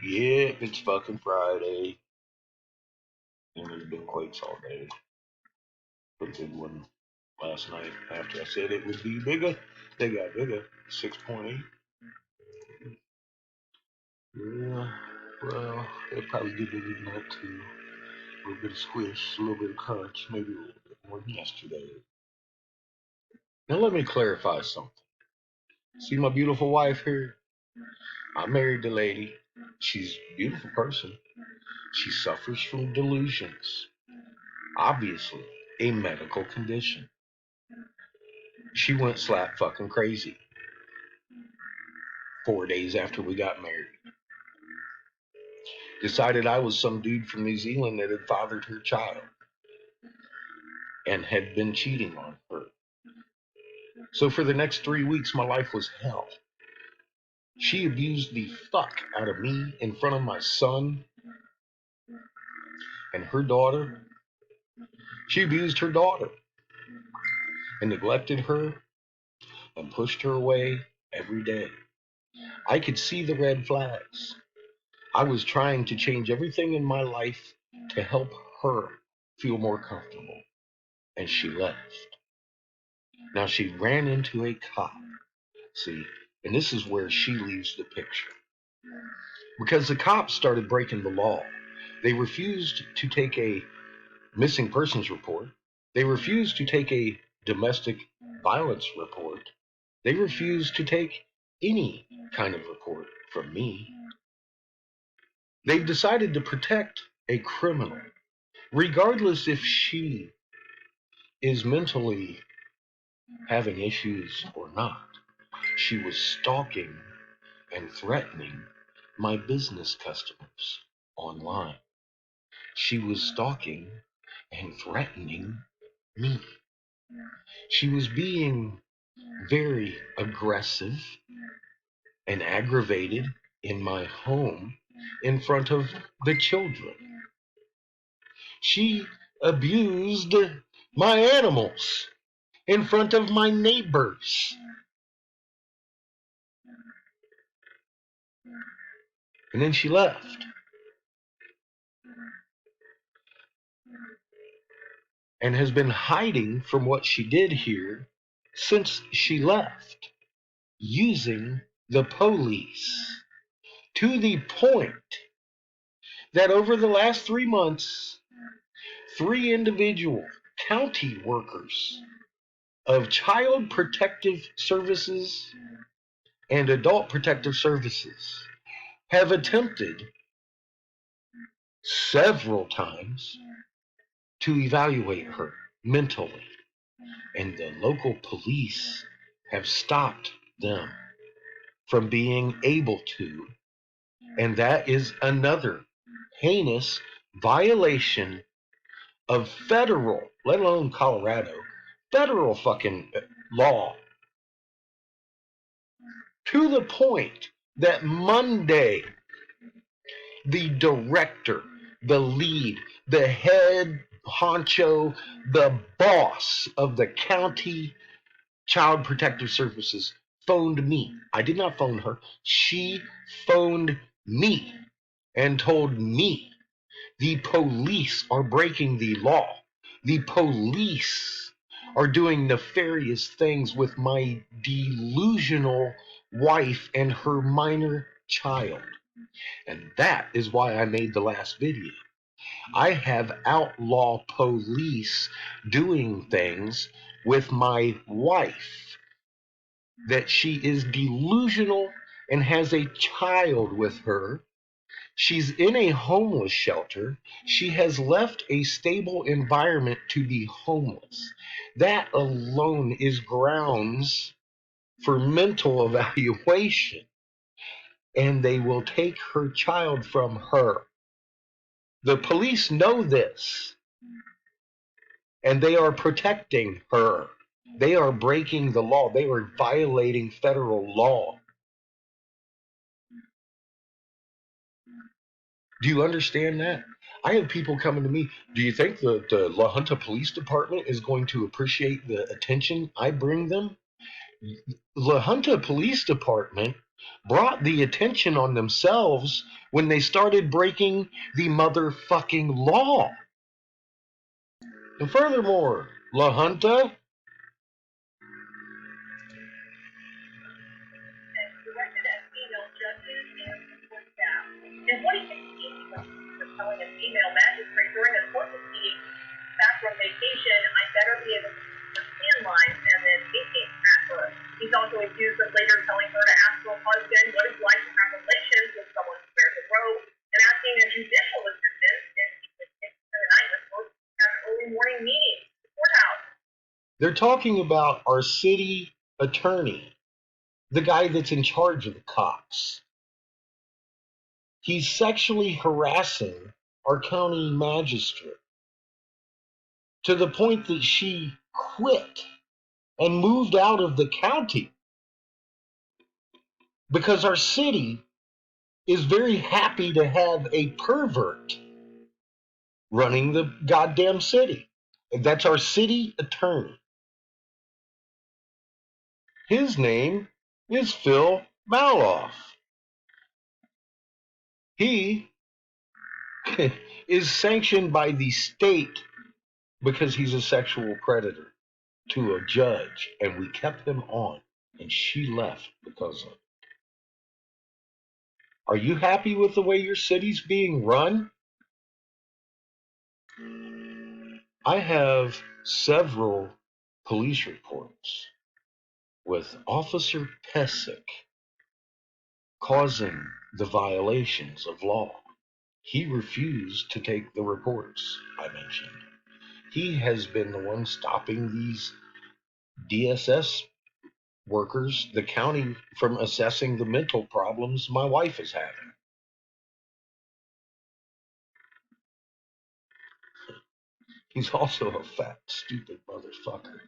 Yep, it's fucking Friday. And there's been quakes all day. Pretty big one last night after I said it would be bigger. They got bigger. 6.8. Yeah, well, they probably did bigger than that too. A little bit of squish, a little bit of crunch, maybe a little bit more than yesterday. Now let me clarify something. See my beautiful wife here? I married the lady. She's a beautiful person. She suffers from delusions. Obviously, a medical condition. She went slap fucking crazy 4 days after we got married. Decided I was some dude from New Zealand that had fathered her child and had been cheating on her. So for the next 3 weeks, my life was hell. She abused the fuck out of me in front of my son and her daughter. She abused her daughter and neglected her and pushed her away every day. I could see the red flags. I was trying to change everything in my life to help her feel more comfortable. And she left. Now she ran into a cop. See, and this is where she leaves the picture. Because the cops started breaking the law. They refused to take a missing persons report. They refused to take a domestic violence report. They refused to take any kind of report from me. They've decided to protect a criminal, regardless if she is mentally having issues or not. She was stalking and threatening my business customers online. She was stalking and threatening me. She was being very aggressive and aggravated in my home in front of the children. She abused my animals in front of my neighbors. And then she left. And has been hiding from what she did here since she left, using the police to the point that over the last 3 months, 3 individual county workers of Child Protective Services and Adult Protective Services have attempted several times to evaluate her mentally, and the local police have stopped them from being able to, and that is another heinous violation of federal, let alone Colorado, federal fucking law, to the point that Monday, the director, the lead, the head honcho, the boss of the county Child Protective Services phoned me. I did not phone her. She phoned me and told me the police are breaking the law. The police are doing nefarious things with my delusional wife and her minor child. And that is why I made the last video. I have outlaw police doing things with my wife, that she is delusional and has a child with her. She's in a homeless shelter. She has left a stable environment to be homeless. That alone is grounds for mental evaluation. And they will take her child from her. The police know this, and they are protecting her. They are breaking the law. They are violating federal law. Do you understand that? I have people coming to me. Do you think the La Junta Police Department is going to appreciate the attention I bring them? La Junta Police Department brought the attention on themselves when they started breaking the motherfucking law. And furthermore, La Junta, directed at female judges and support staff. In 2016, he was telling a female magistrate during a court proceeding, back from vacation, I better be able to understand lines and then thinking at her. He's also accused of later telling her to ask her husband what it's like to have relations with someone who wears a robe and asking a judicial assistant if he could take the night with her to have early morning meetings at the courthouse. they're talking about our city attorney, the guy that's in charge of the cops. He's sexually harassing our county magistrate to the point that she quit and moved out of the county because our city is very happy to have a pervert running the goddamn city. That's our city attorney. His name is Phil Maloff. He is sanctioned by the state because he's a sexual predator to a judge, and we kept him on, and she left because of it. Are you happy with the way your city's being run? I have several police reports with Officer Pesic causing the violations of law. He refused to take the reports I mentioned. He has been the one stopping these DSS workers, the county, from assessing the mental problems my wife is having. He's also a fat, stupid motherfucker.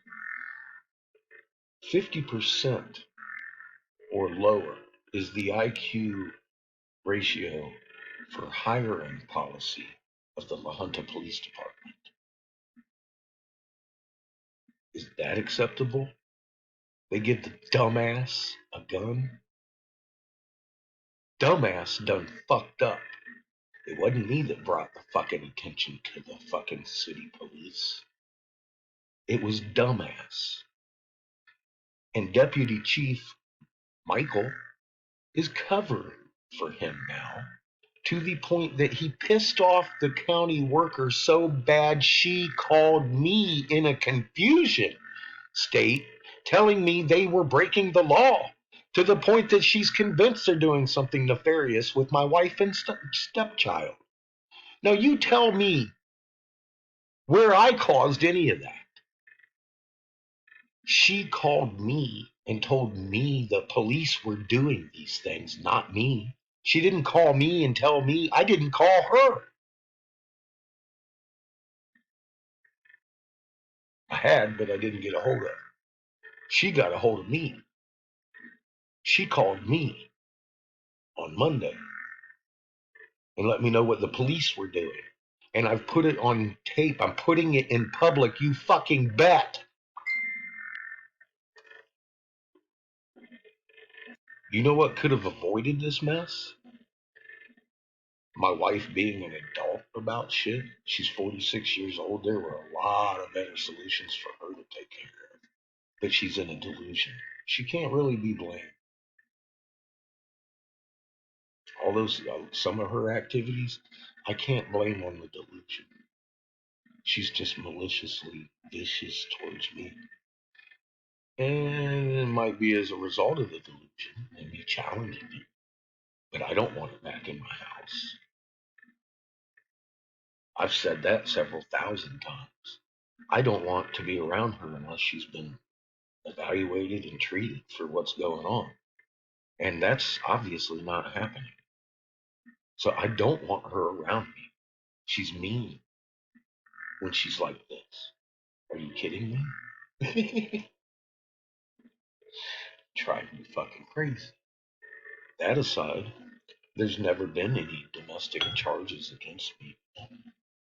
50% or lower is the IQ ratio for hiring policy of the La Junta Police Department. Is that acceptable? They give the dumbass a gun? Dumbass done fucked up. It wasn't me that brought the fucking attention to the fucking city police. It was dumbass. And Deputy Chief Michael is covering for him now, to the point that he pissed off the county worker so bad she called me in a confusion state, telling me they were breaking the law, to the point that she's convinced they're doing something nefarious with my wife and stepchild. Now you tell me where I caused any of that. She called me and told me the police were doing these things, not me. She didn't call me and tell me. I didn't call her. I had, but I didn't get a hold of her. She got a hold of me. She called me on Monday and let me know what the police were doing. And I've put it on tape. I'm putting it in public. You fucking bet. You know what could have avoided this mess? My wife being an adult about shit. She's 46 years old. There were a lot of better solutions for her to take care of. But she's in a delusion. She can't really be blamed. All those, some of her activities, I can't blame on the delusion. She's just maliciously vicious towards me. And it might be as a result of the delusion and me challenging it. But I don't want it back in my house. I've said that several thousand times. I don't want to be around her unless she's been evaluated and treated for what's going on. And that's obviously not happening. So I don't want her around me. She's mean when she's like this. Are you kidding me? Drive me fucking crazy. That aside, there's never been any domestic charges against me.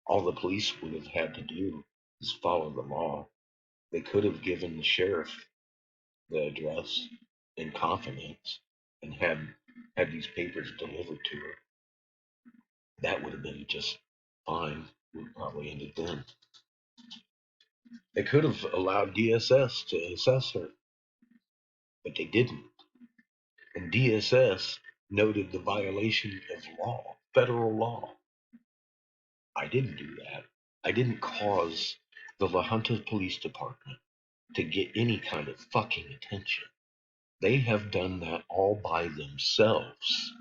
All the police would have had to do is follow the law. They could have given the sheriff the address in confidence and had these papers delivered to her, that would have been just fine. We probably ended then. They could have allowed DSS to assess her, but they didn't. And DSS noted the violation of law, federal law. I didn't do that. I didn't cause the La Junta Police Department to get any kind of fucking attention. They have done that all by themselves.